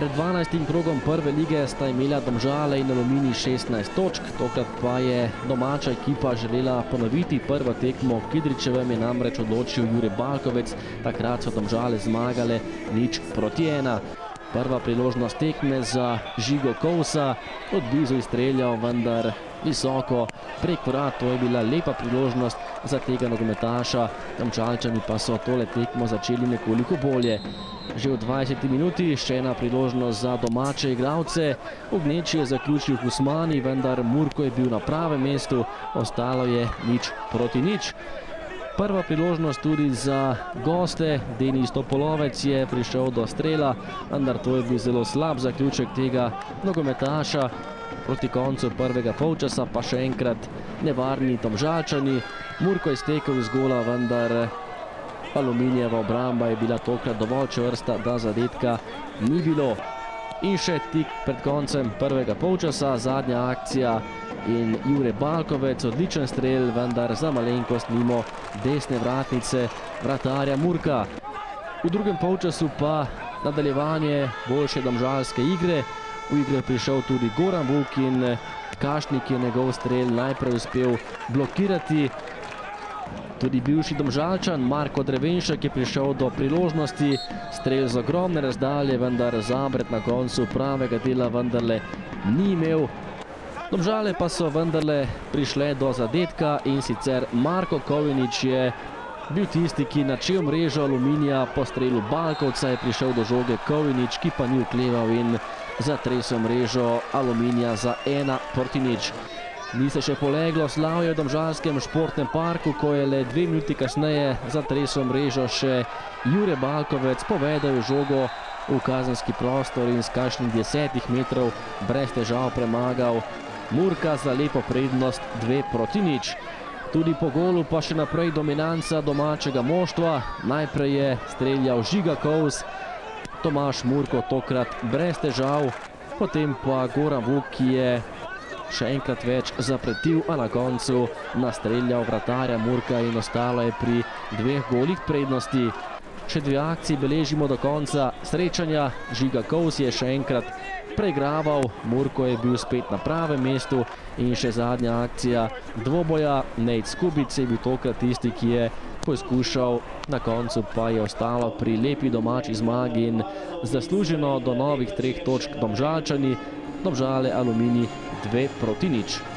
Pred 12. krogom prve lige sta imela Domžale in Aluminij 16 točk, tokrat pa je domača ekipa želela ponoviti prvo tekmo. Kidričevem je namreč odločil Jure Balkovec, takrat so Domžale zmagale 0:1. Prva priložnost tekme za Žigo Kovsa, od blizu izstreljal, vendar visoko prek vrat. To je bila lepa priložnost za tega nogometaša. Domžalčani pa so tole tekmo začeli nekoliko bolje. Že v 20. minuti še ena priložnost za domače igralce. V gneči je zaključil Husmani, vendar Murko je bil na pravem mestu, ostalo je 0:0. Prva priložnost tudi za goste. Denis Topolovec je prišel do strela, vendar to je bil zelo slab zaključek tega nogometaša. Proti koncu prvega polčasa pa še enkrat nevarni Domžalčani. Murko je stekel z gola, vendar Aluminijeva obramba je bila tokrat dovolj čvrsta, da zadetka ni bilo. In še tik pred koncem prvega polčasa zadnja akcija in Jure Balkovec, odličen strel, vendar za malenkost mimo desne vratnice vratarja Murka. V drugem polčasu pa nadaljevanje boljše domžalske igre. V igre je prišel tudi Goran Vuk in Kašnik je njegov strel najprej uspel blokirati. Tudi bivši Domžalčan Marko Drevenšek je prišel do priložnosti, strel z ogromne razdalje, vendar Zabret na koncu pravega dela vendarle ni imel. Domžale pa so vendarle prišle do zadetka in sicer Marko Kovinič je bil tisti, ki načel mrežo Aluminija. Po strelu Balkovca je prišel do žoge Kovinič, ki pa ni okleval in zatresel mrežo Aluminija za 1:0. Ni se še poleglo slavje v domžalskem športnem parku, ko je le 2 minuti kasneje zatresel mrežo še Jure Balkovec, povedal žogo v kazenski prostor in s kakšnih 10 metrov brez težav premagal Murka za lepo prednost 2:0. Tudi po golu pa še naprej dominanca domačega moštva. Najprej je streljal Žiga Kovs, Tomaž Murko tokrat brez težav, potem pa Goran Vuk, ki je še enkrat več zapretil, a na koncu nastreljal vratarja Murka in ostalo je pri 2 golih prednosti. Še 2 akcije beležimo do konca srečanja. Žiga Kovs je še enkrat preigraval, Murko je bil spet na pravem mestu in še zadnja akcija dvoboja. Nejc Skubic je bil tokrat tisti, ki je poskušal, na koncu pa je ostalo pri lepi domači zmagi in zasluženo do novih 3 točk Domžalčani. Domžale Aluminij 2:0.